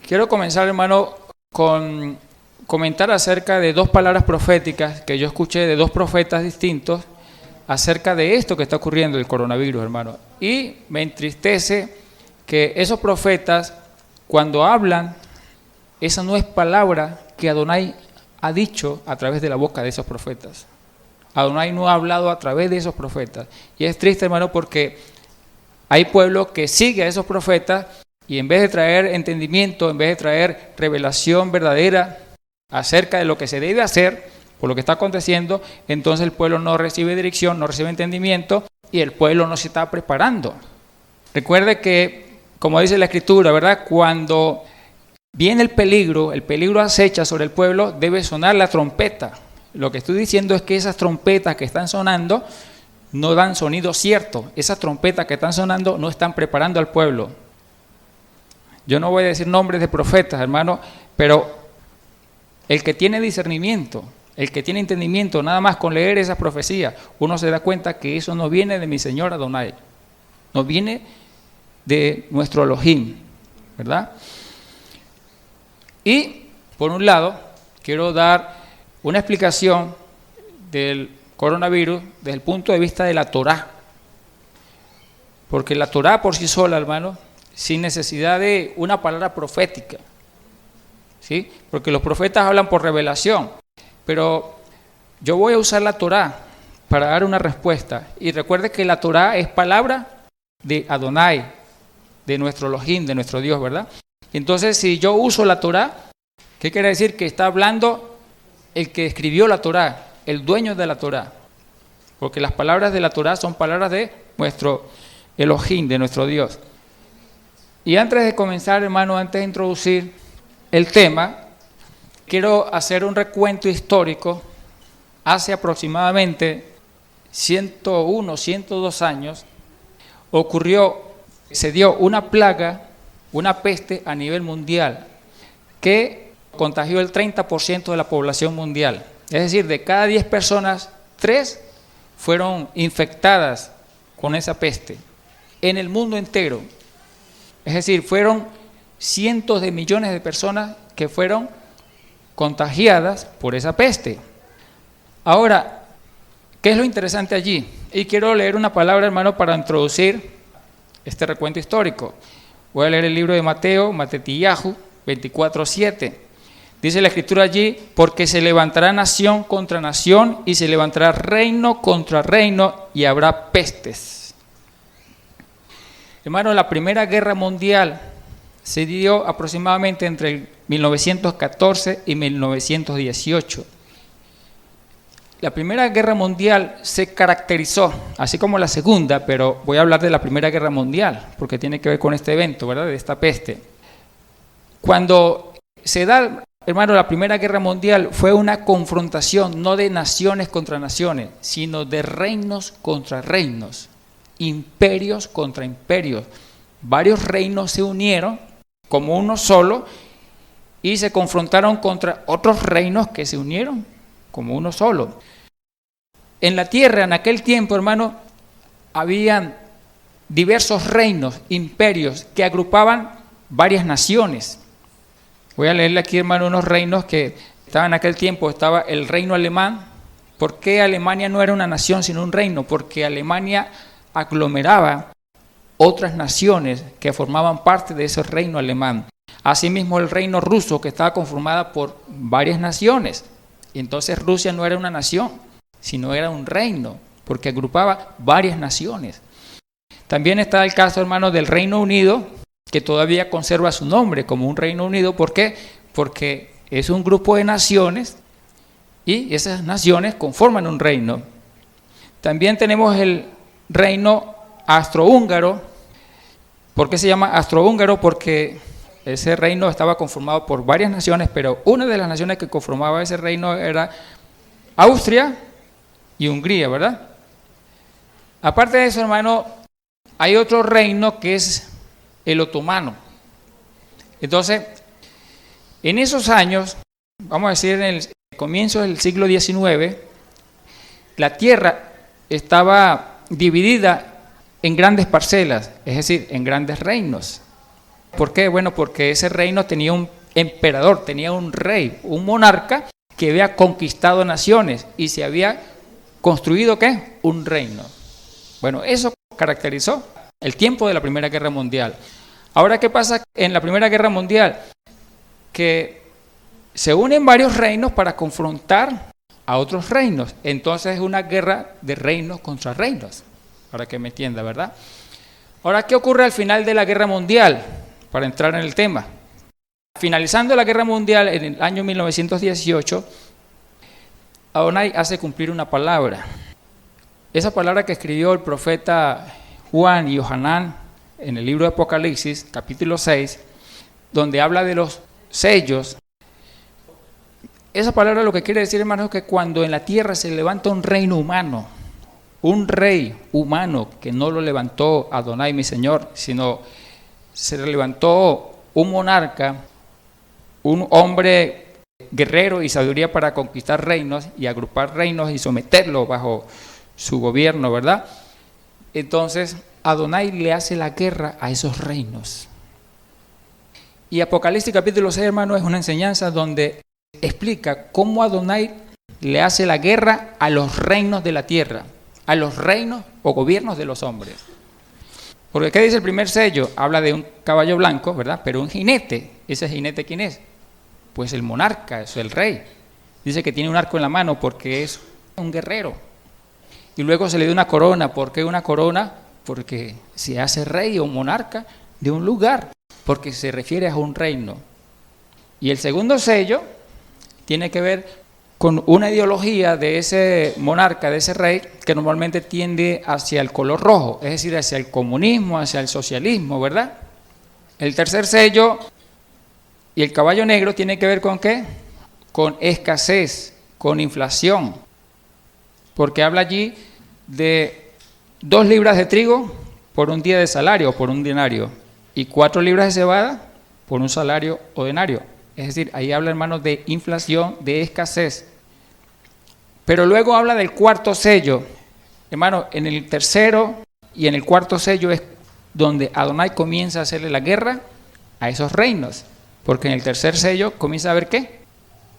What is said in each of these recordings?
Quiero comenzar, hermano, con comentar acerca de dos palabras proféticas que yo escuché de dos profetas distintos acerca de esto que está ocurriendo, el coronavirus, hermano. Y me entristece que esos profetas, cuando hablan, esa no es palabra que Adonai ha dicho a través de la boca de esos profetas. Adonai no ha hablado a través de esos profetas. Y es triste, hermano, porque hay pueblo que sigue a esos profetas y en vez de traer entendimiento, en vez de traer revelación verdadera acerca de lo que se debe hacer por lo que está aconteciendo, entonces el pueblo no recibe dirección, no recibe entendimiento y el pueblo no se está preparando. Recuerde que, como dice la Escritura, ¿verdad? Cuando viene el peligro acecha sobre el pueblo, debe sonar la trompeta. Lo que estoy diciendo es que esas trompetas que están sonando no dan sonido cierto. Esas trompetas que están sonando no están preparando al pueblo. Yo no voy a decir nombres de profetas, hermano, pero el que tiene discernimiento, el que tiene entendimiento, nada más con leer esas profecías, uno se da cuenta que eso no viene de mi Señor Adonai, no viene de nuestro Elohim, ¿verdad? Y, por un lado, quiero dar una explicación del coronavirus desde el punto de vista de la Torá. Porque la Torá por sí sola, hermano, sin necesidad de una palabra profética, ¿sí? Porque los profetas hablan por revelación, pero yo voy a usar la Torá para dar una respuesta. Y recuerde que la Torá es palabra de Adonai, de nuestro Elohim, de nuestro Dios, ¿verdad? Entonces, si yo uso la Torá, ¿qué quiere decir? Que está hablando el que escribió la Torá, el dueño de la Torá, porque las palabras de la Torá son palabras de nuestro Elohim, de nuestro Dios. Y antes de comenzar, hermano, antes de introducir el tema, quiero hacer un recuento histórico. Hace aproximadamente 101, 102 años, se dio una plaga, una peste a nivel mundial, que contagió el 30% de la población mundial. Es decir, de cada 10 personas, 3 fueron infectadas con esa peste en el mundo entero. Es decir, fueron cientos de millones de personas que fueron contagiadas por esa peste. Ahora, ¿qué es lo interesante allí? Y quiero leer una palabra, hermano, para introducir este recuento histórico. Voy a leer el libro de Mateo, Matetiyahu 24:7. Dice la Escritura allí: porque se levantará nación contra nación y se levantará reino contra reino y habrá pestes. Hermano, la Primera Guerra Mundial se dio aproximadamente entre 1914 y 1918. La Primera Guerra Mundial se caracterizó, así como la Segunda, pero voy a hablar de la Primera Guerra Mundial, porque tiene que ver con este evento, ¿verdad?, de esta peste. Cuando se da, hermano, la Primera Guerra Mundial, fue una confrontación no de naciones contra naciones, sino de reinos contra reinos, imperios contra imperios. Varios reinos se unieron como uno solo y se confrontaron contra otros reinos que se unieron como uno solo. En la tierra, en aquel tiempo, hermano, habían diversos reinos, imperios, que agrupaban varias naciones. Voy a leerle aquí, hermano, unos reinos que estaban en aquel tiempo. Estaba el reino alemán. ¿Por qué Alemania no era una nación sino un reino? Porque Alemania aglomeraba otras naciones que formaban parte de ese reino alemán. Asimismo, el reino ruso, que estaba conformada por varias naciones. Y entonces Rusia no era una nación, sino era un reino, porque agrupaba varias naciones. También está el caso, hermano, del Reino Unido, que todavía conserva su nombre como un Reino Unido. ¿Por qué? Porque es un grupo de naciones y esas naciones conforman un reino. También tenemos el reino austrohúngaro. ¿Por qué se llama austrohúngaro? Porque ese reino estaba conformado por varias naciones, pero una de las naciones que conformaba ese reino era Austria y Hungría, ¿verdad? Aparte de eso, hermano, hay otro reino que es el otomano. Entonces, en esos años, vamos a decir en el comienzo del siglo XIX, la tierra estaba dividida en grandes parcelas, es decir, en grandes reinos. ¿Por qué? Bueno, porque ese reino tenía un emperador, tenía un rey, un monarca que había conquistado naciones y se había construido, ¿qué? Un reino. Bueno, eso caracterizó el tiempo de la Primera Guerra Mundial. Ahora, ¿qué pasa en la Primera Guerra Mundial? Que se unen varios reinos para confrontar a otros reinos. Entonces es una guerra de reinos contra reinos, para que me entienda, ¿verdad? Ahora, ¿qué ocurre al final de la Guerra Mundial? Para entrar en el tema. Finalizando la Guerra Mundial en el año 1918, Adonai hace cumplir una palabra. Esa palabra que escribió el profeta Juan y Johanán en el libro de Apocalipsis, capítulo 6, donde habla de los sellos. Esa palabra lo que quiere decir, hermanos, es que cuando en la tierra se levanta un reino humano, un rey humano, que no lo levantó Adonai, mi Señor, sino se levantó un monarca, un hombre guerrero y sabiduría para conquistar reinos y agrupar reinos y someterlos bajo su gobierno, ¿verdad? Entonces Adonai le hace la guerra a esos reinos. Y Apocalipsis capítulo 6, hermano, es una enseñanza donde explica cómo Adonai le hace la guerra a los reinos de la tierra, a los reinos o gobiernos de los hombres. Porque ¿qué dice el primer sello? Habla de un caballo blanco, ¿verdad? Pero un jinete. ¿Ese jinete quién es? Pues el monarca, es el rey. Dice que tiene un arco en la mano porque es un guerrero. Y luego se le dio una corona. ¿Por qué una corona? Porque se hace rey o monarca de un lugar, porque se refiere a un reino. Y el segundo sello tiene que ver con una ideología de ese monarca, de ese rey, que normalmente tiende hacia el color rojo, es decir, hacia el comunismo, hacia el socialismo, ¿verdad? El tercer sello y el caballo negro tiene que ver con ¿qué? Con escasez, con inflación, porque habla allí de 2 libras de trigo por un día de salario, por un denario, y 4 libras de cebada por un salario o denario. Es decir, ahí habla, hermanos, de inflación, de escasez. Pero luego habla del cuarto sello. Hermano, en el tercero y en el cuarto sello es donde Adonai comienza a hacerle la guerra a esos reinos. Porque en el tercer sello comienza a haber ¿qué?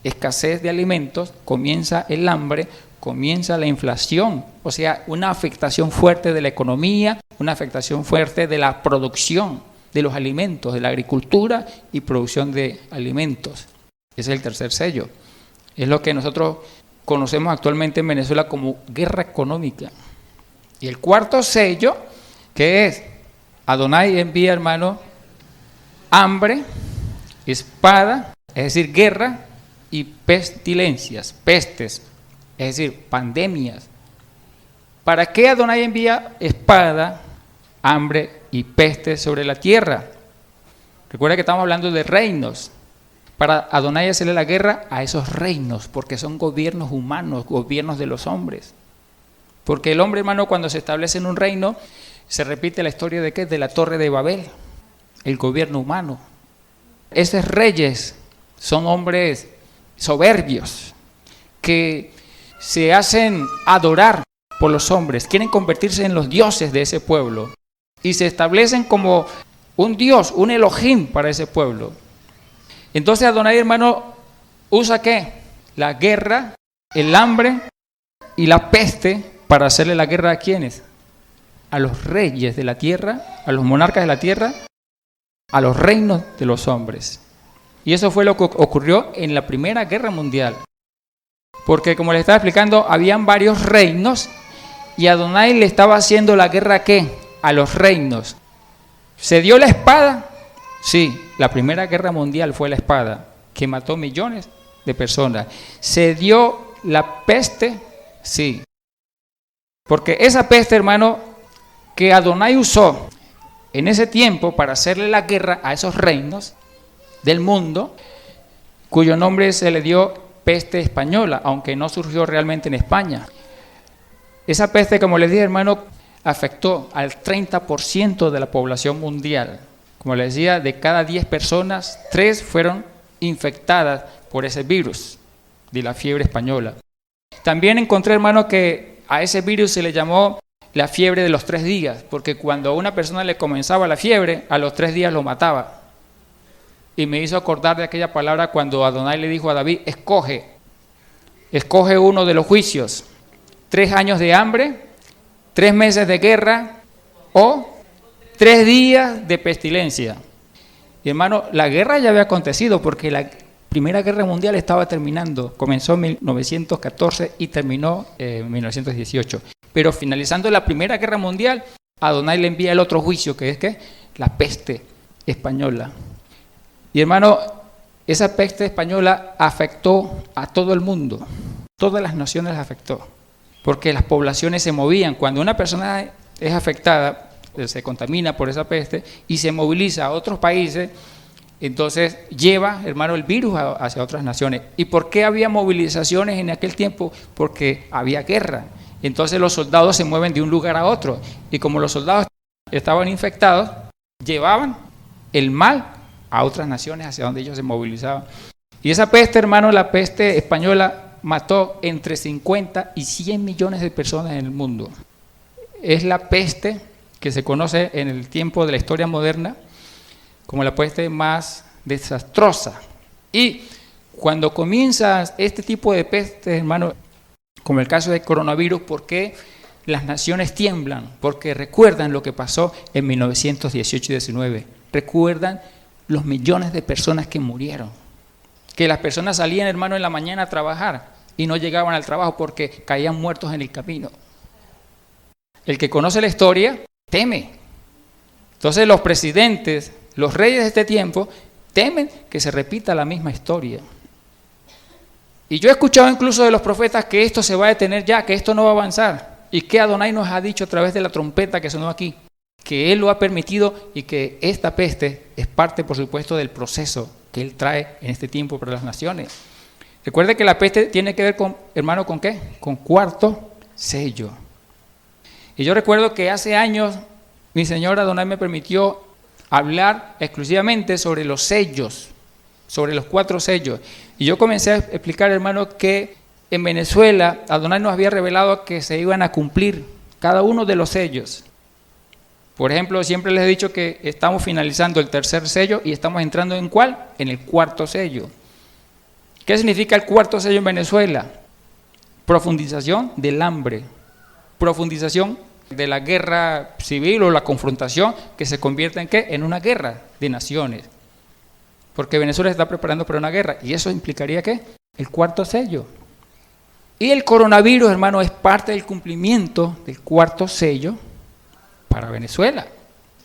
Escasez de alimentos, comienza el hambre, comienza la inflación. O sea, una afectación fuerte de la economía, una afectación fuerte de la producción de los alimentos, de la agricultura y producción de alimentos. Ese es el tercer sello. Es lo que nosotros conocemos actualmente en Venezuela como guerra económica. Y el cuarto sello, que es Adonai envía, hermano, hambre, espada, es decir, guerra y pestilencias, pestes, es decir, pandemias. ¿Para qué Adonai envía espada, hambre y pestes sobre la tierra? Recuerda que estamos hablando de reinos. Para Adonai hacerle la guerra a esos reinos, porque son gobiernos humanos, gobiernos de los hombres. Porque el hombre, hermano, cuando se establece en un reino, se repite la historia de ¿qué? De la Torre de Babel, el gobierno humano. Esos reyes son hombres soberbios que se hacen adorar por los hombres, quieren convertirse en los dioses de ese pueblo y se establecen como un dios, un Elohim para ese pueblo. Entonces Adonai, hermano, usa ¿qué? La guerra, el hambre y la peste para hacerle la guerra ¿a quiénes? A los reyes de la tierra, a los monarcas de la tierra, a los reinos de los hombres. Y eso fue lo que ocurrió en la Primera Guerra Mundial. Porque como les estaba explicando, habían varios reinos y Adonai le estaba haciendo la guerra ¿a qué? A los reinos. ¿Se dio la espada? Sí, la Primera Guerra Mundial fue la espada, que mató millones de personas. ¿Se dio la peste? Sí. Porque esa peste, hermano, que Adonai usó en ese tiempo para hacerle la guerra a esos reinos del mundo, cuyo nombre se le dio peste española, aunque no surgió realmente en España. Esa peste, como les dije, hermano, afectó al 30% de la población mundial. Como les decía, de cada 10 personas, 3 fueron infectadas por ese virus de la fiebre española. También encontré, hermano, que a ese virus se le llamó la fiebre de los 3 días, porque cuando a una persona le comenzaba la fiebre, a los 3 días lo mataba. Y me hizo acordar de aquella palabra cuando Adonai le dijo a David, escoge uno de los juicios, 3 años de hambre, 3 meses de guerra o 3 días de pestilencia. Y hermano, la guerra ya había acontecido porque la Primera Guerra Mundial estaba terminando, comenzó en 1914 y terminó en 1918. Pero finalizando la Primera Guerra Mundial, Adonai le envía el otro juicio, que es ¿qué? La peste española. Y hermano, esa peste española afectó a todo el mundo, todas las naciones las afectó, porque las poblaciones se movían. Cuando una persona es afectada, se contamina por esa peste y se moviliza a otros países, entonces lleva, hermano, el virus hacia otras naciones. ¿Y por qué había movilizaciones en aquel tiempo? Porque había guerra. Entonces los soldados se mueven de un lugar a otro. Y como los soldados estaban infectados, llevaban el mal a otras naciones hacia donde ellos se movilizaban. Y esa peste, hermano, la peste española, mató entre 50 y 100 millones de personas en el mundo. Es la peste que se conoce en el tiempo de la historia moderna como la peste más desastrosa. Y cuando comienza este tipo de peste, hermano, como el caso del coronavirus, ¿por qué las naciones tiemblan? Porque recuerdan lo que pasó en 1918 y 19. Recuerdan los millones de personas que murieron. Que las personas salían, hermano, en la mañana a trabajar y no llegaban al trabajo porque caían muertos en el camino. El que conoce la historia teme. Entonces los presidentes, los reyes de este tiempo, temen que se repita la misma historia. Y yo he escuchado incluso de los profetas que esto se va a detener ya, que esto no va a avanzar. Y que Adonai nos ha dicho a través de la trompeta que sonó aquí, que Él lo ha permitido y que esta peste es parte, por supuesto, del proceso que Él trae en este tiempo para las naciones. Recuerde que la peste tiene que ver con, hermano, ¿con qué? Con cuarto sello. Y yo recuerdo que hace años mi Señor Adonai me permitió hablar exclusivamente sobre los sellos, sobre los 4 sellos. Y yo comencé a explicar, hermano, que en Venezuela Adonai nos había revelado que se iban a cumplir cada uno de los sellos. Por ejemplo, siempre les he dicho que estamos finalizando el 3er sello y estamos entrando ¿en cuál? En el 4º sello. ¿Qué significa el 4º sello en Venezuela? Profundización del hambre, profundización de la guerra civil o la confrontación que se convierte en ¿qué? En una guerra de naciones. Porque Venezuela se está preparando para una guerra y eso implicaría ¿qué? El 4º sello. Y el coronavirus, hermano, es parte del cumplimiento del 4º sello para Venezuela.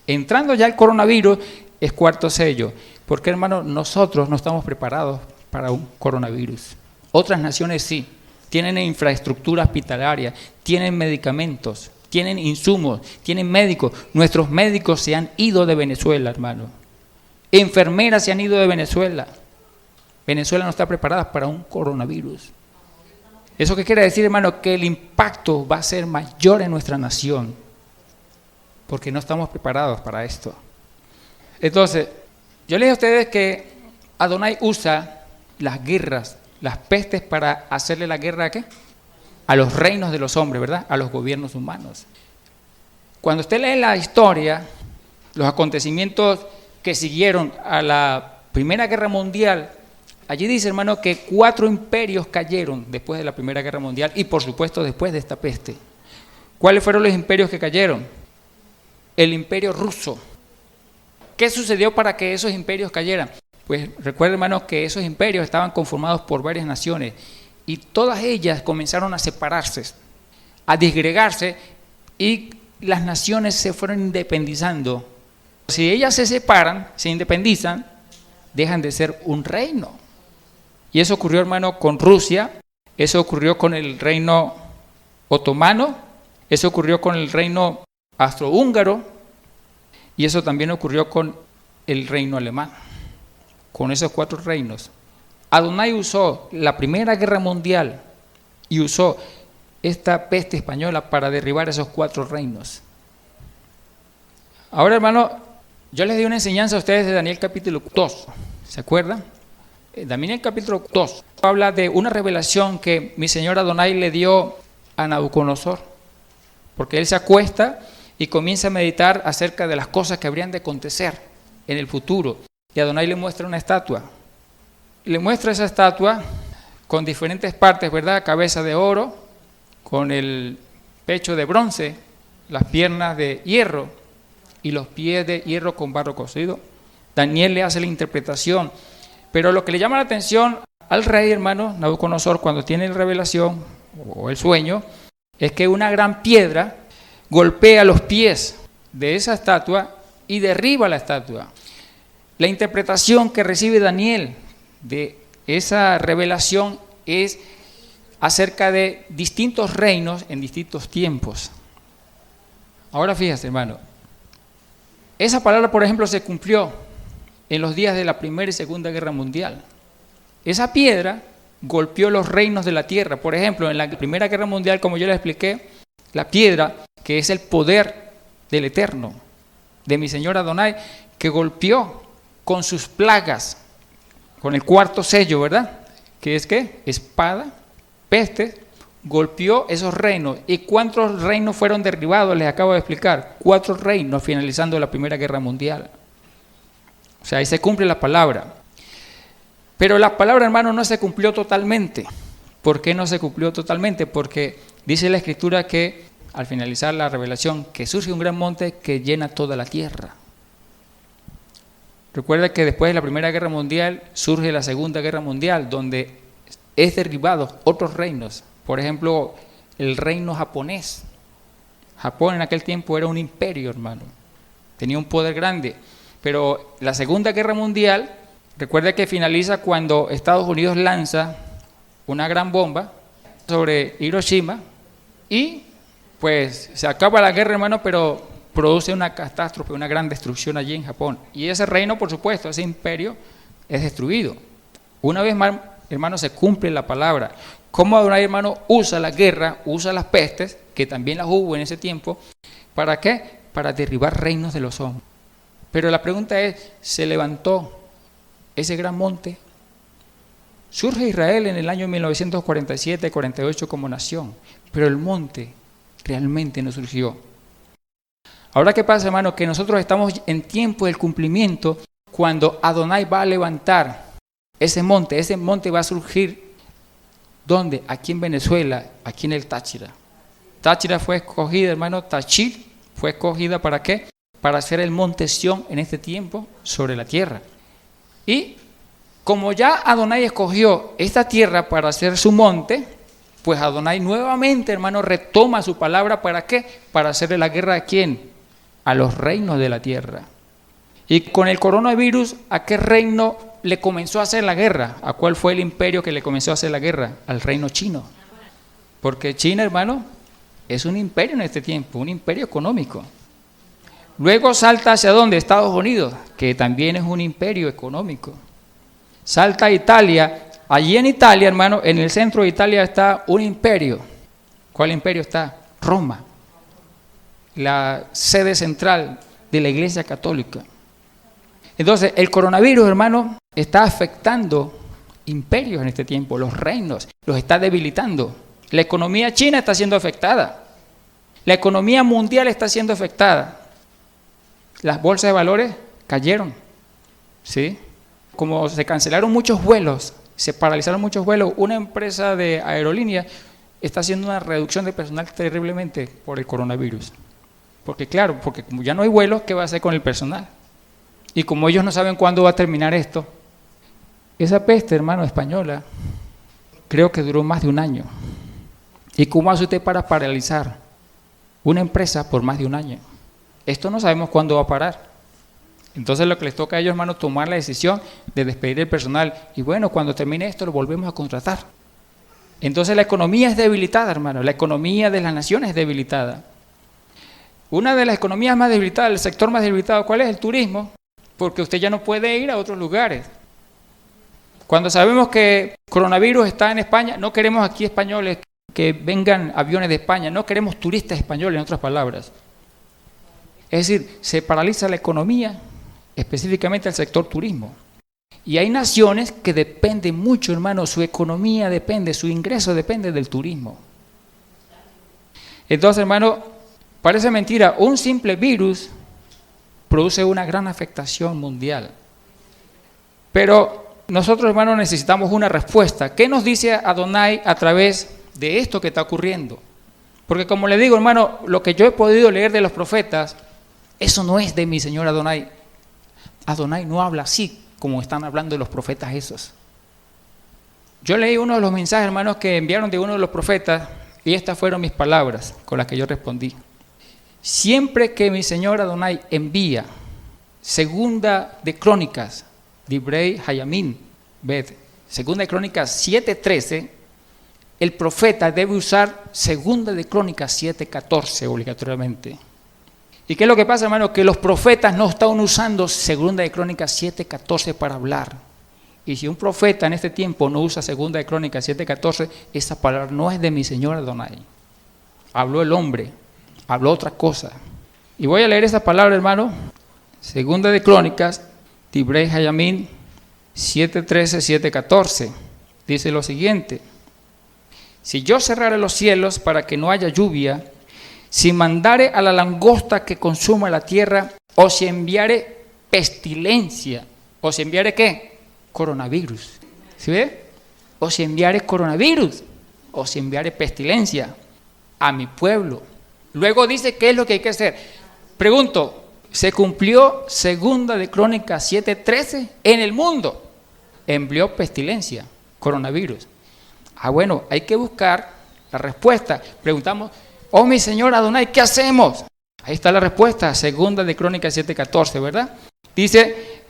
Entrando ya el coronavirus es 4º sello. Porque, hermano, nosotros no estamos preparados para un coronavirus. Otras naciones sí. Tienen infraestructura hospitalaria, tienen medicamentos, tienen insumos, tienen médicos. Nuestros médicos se han ido de Venezuela, hermano. Enfermeras se han ido de Venezuela. Venezuela no está preparada para un coronavirus. ¿Eso qué quiere decir, hermano? Que el impacto va a ser mayor en nuestra nación, porque no estamos preparados para esto. Entonces, yo les dije a ustedes que Adonai usa las guerras, las pestes para hacerle la guerra ¿a qué? A los reinos de los hombres, ¿verdad? A los gobiernos humanos. Cuando usted lee la historia, los acontecimientos que siguieron a la Primera Guerra Mundial, allí dice, hermano, que 4 imperios cayeron después de la Primera Guerra Mundial y, por supuesto, después de esta peste. ¿Cuáles fueron los imperios que cayeron? El imperio ruso. ¿Qué sucedió para que esos imperios cayeran? Pues recuerden, hermanos, que esos imperios estaban conformados por varias naciones y todas ellas comenzaron a separarse, a disgregarse y las naciones se fueron independizando. Si ellas se separan, se independizan, dejan de ser un reino. Y eso ocurrió, hermano, con Rusia, eso ocurrió con el reino otomano, eso ocurrió con el reino austrohúngaro y eso también ocurrió con el reino alemán. Con esos 4 reinos. Adonai usó la Primera Guerra Mundial y usó esta peste española para derribar esos 4 reinos. Ahora, hermano, yo les di una enseñanza a ustedes de Daniel capítulo 2, ¿se acuerdan? Daniel capítulo 2 habla de una revelación que mi Señor Adonai le dio a Nabucodonosor, porque él se acuesta y comienza a meditar acerca de las cosas que habrían de acontecer en el futuro. y Adonai le muestra una estatua. Le muestra esa estatua con diferentes partes, ¿verdad? Cabeza de oro, con el pecho de bronce, las piernas de hierro y los pies de hierro con barro cocido. Daniel le hace la interpretación, pero lo que le llama la atención al rey, hermano, Nabucodonosor, cuando tiene la revelación o el sueño, es que una gran piedra golpea los pies de esa estatua y derriba la estatua. La interpretación que recibe Daniel de esa revelación es acerca de distintos reinos en distintos tiempos. Ahora fíjate, hermano, esa palabra, por ejemplo, se cumplió en los días de la Primera y Segunda Guerra Mundial. Esa piedra golpeó los reinos de la tierra. Por ejemplo, en la Primera Guerra Mundial, como yo les expliqué, la piedra, que es el poder del Eterno, de mi Señor Adonai, que golpeó con sus plagas, con el cuarto sello, ¿verdad? Que es ¿qué? Espada, peste, golpeó esos reinos. ¿Y cuántos reinos fueron derribados? Les acabo de explicar. 4 reinos finalizando la Primera Guerra Mundial. O sea, ahí se cumple la palabra. Pero la palabra, hermano, no se cumplió totalmente. ¿Por qué no se cumplió totalmente? Porque dice la Escritura que al finalizar la revelación, que surge un gran monte que llena toda la tierra. Recuerda que después de la Primera Guerra Mundial surge la Segunda Guerra Mundial, donde es derribado otros reinos. Por ejemplo, el reino japonés. Japón en aquel tiempo era un imperio, hermano. Tenía un poder grande. Pero la Segunda Guerra Mundial, recuerda que finaliza cuando Estados Unidos lanza una gran bomba sobre Hiroshima y pues se acaba la guerra, hermano, pero produce una catástrofe, una gran destrucción allí en Japón. Y ese reino, por supuesto, ese imperio es destruido. Una vez más, hermano, se cumple la palabra. ¿Cómo Adonai, hermano, usa la guerra, usa las pestes, que también las hubo en ese tiempo? ¿Para qué? Para derribar reinos de los hombres. Pero la pregunta es, ¿se levantó ese gran monte? Surge Israel en el año 1947-48 como nación, pero el monte realmente no surgió. Ahora, ¿qué pasa, hermano? Que nosotros estamos en tiempo del cumplimiento cuando Adonai va a levantar ese monte va a surgir, ¿dónde? Aquí en Venezuela, aquí en el Táchira. Táchira fue escogida, hermano, Táchira fue escogida ¿para qué? Para hacer el monte Sión en este tiempo sobre la tierra. Y como ya Adonai escogió esta tierra para hacer su monte, pues Adonai nuevamente, hermano, retoma su palabra ¿para qué? Para hacerle la guerra ¿a quién? A los reinos de la tierra. Y con el coronavirus, ¿a qué reino le comenzó a hacer la guerra? ¿A cuál fue el imperio que le comenzó a hacer la guerra? Al reino chino. Porque China, hermano, es un imperio en este tiempo, un imperio económico. Luego salta hacia ¿dónde? Estados Unidos, que también es un imperio económico. Salta a Italia. Allí en Italia, hermano, en el centro de Italia está un imperio. ¿Cuál imperio está? Roma, la sede central de la Iglesia Católica. Entonces, el coronavirus, hermano, está afectando imperios en este tiempo, los reinos, los está debilitando. La economía china está siendo afectada. La economía mundial está siendo afectada. Las bolsas de valores cayeron, ¿sí? Como se cancelaron muchos vuelos, se paralizaron muchos vuelos, una empresa de aerolíneas está haciendo una reducción de personal terriblemente por el coronavirus. Porque claro, porque como ya no hay vuelos, ¿qué va a hacer con el personal? Y como ellos no saben cuándo va a terminar esto, esa peste, hermano, española, creo que duró más de un año. ¿Y cómo hace usted para paralizar una empresa por más de un año? Esto no sabemos cuándo va a parar. Entonces lo que les toca a ellos, hermano, tomar la decisión de despedir el personal. Y bueno, cuando termine esto lo volvemos a contratar. Entonces la economía es debilitada, hermano. La economía de las naciones es debilitada. Una de las economías más debilitadas, el sector más debilitado, ¿cuál es? El turismo. Porque usted ya no puede ir a otros lugares. Cuando sabemos que el coronavirus está en España, no queremos aquí españoles que vengan aviones de España, no queremos turistas españoles, en otras palabras. Es decir, se paraliza la economía, específicamente el sector turismo. Y hay naciones que dependen mucho, hermano, su economía depende, su ingreso depende del turismo. Entonces, hermano, parece mentira, un simple virus produce una gran afectación mundial. Pero nosotros, hermanos, necesitamos una respuesta. ¿Qué nos dice Adonai a través de esto que está ocurriendo? Porque como le digo, hermano, lo que yo he podido leer de los profetas, eso no es de mi Señor Adonai. Adonai no habla así como están hablando los profetas esos. Yo leí uno de los mensajes, hermanos, que enviaron de uno de los profetas, y estas fueron mis palabras con las que yo respondí. Siempre que mi Señor Adonai envía segunda de Crónicas, Dibrei Hayamim, segunda de Crónicas 7:13, el profeta debe usar segunda de Crónicas 7:14 obligatoriamente. ¿Y qué es lo que pasa, hermano? Que los profetas no están usando segunda de Crónicas 7:14 para hablar. Y si un profeta en este tiempo no usa segunda de Crónicas 7:14, esa palabra no es de mi Señor Adonai. Habló el hombre, habló otra cosa. Y voy a leer esa palabra, hermano. Segunda de Crónicas, Dibrei Hayamim 7:13, 7:14. Dice lo siguiente: si yo cerrare los cielos para que no haya lluvia, si mandare a la langosta que consuma la tierra, o si enviare pestilencia, o si enviare ¿qué? Coronavirus. ¿Sí ve? O si enviare coronavirus, o si enviare pestilencia a mi pueblo. Luego dice qué es lo que hay que hacer. Pregunto, ¿se cumplió segunda de Crónicas 7:13 en el mundo? Envió pestilencia, coronavirus. Bueno, hay que buscar la respuesta. Preguntamos, oh mi Señor Adonai, ¿qué hacemos? Ahí está la respuesta, segunda de Crónicas 7:14, ¿verdad? Dice,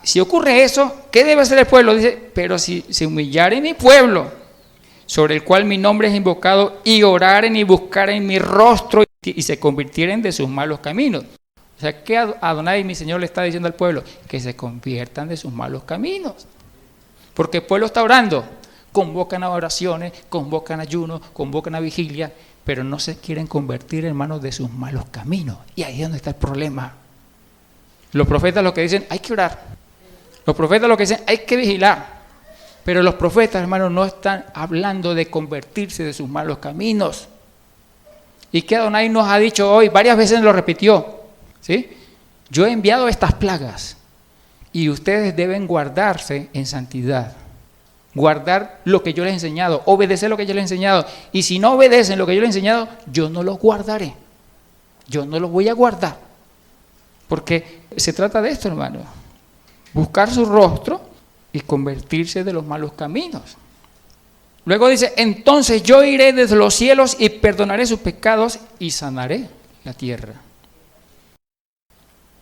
si ocurre eso, ¿qué debe hacer el pueblo? Dice, pero si se humillare mi pueblo, sobre el cual mi nombre es invocado, y oraren y buscaren mi rostro, y se convirtieren de sus malos caminos. O sea, ¿qué Adonai, mi Señor, le está diciendo al pueblo? Que se conviertan de sus malos caminos. Porque el pueblo está orando, convocan a oraciones, convocan a ayuno, convocan a vigilia, pero no se quieren convertir, hermanos, de sus malos caminos. Y ahí es donde está el problema. Los profetas lo que dicen, hay que orar. Los profetas lo que dicen, hay que vigilar. Pero los profetas, hermanos, no están hablando de convertirse de sus malos caminos. Y que Adonai nos ha dicho hoy, varias veces lo repitió, ¿sí? Yo he enviado estas plagas y ustedes deben guardarse en santidad. Guardar lo que yo les he enseñado, obedecer lo que yo les he enseñado. Y si no obedecen lo que yo les he enseñado, yo no los guardaré. Yo no los voy a guardar. Porque se trata de esto, hermano. Buscar su rostro y convertirse de los malos caminos. Luego dice, entonces yo iré desde los cielos y perdonaré sus pecados y sanaré la tierra.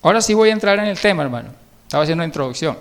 Ahora sí voy a entrar en el tema, hermano. Estaba haciendo una introducción.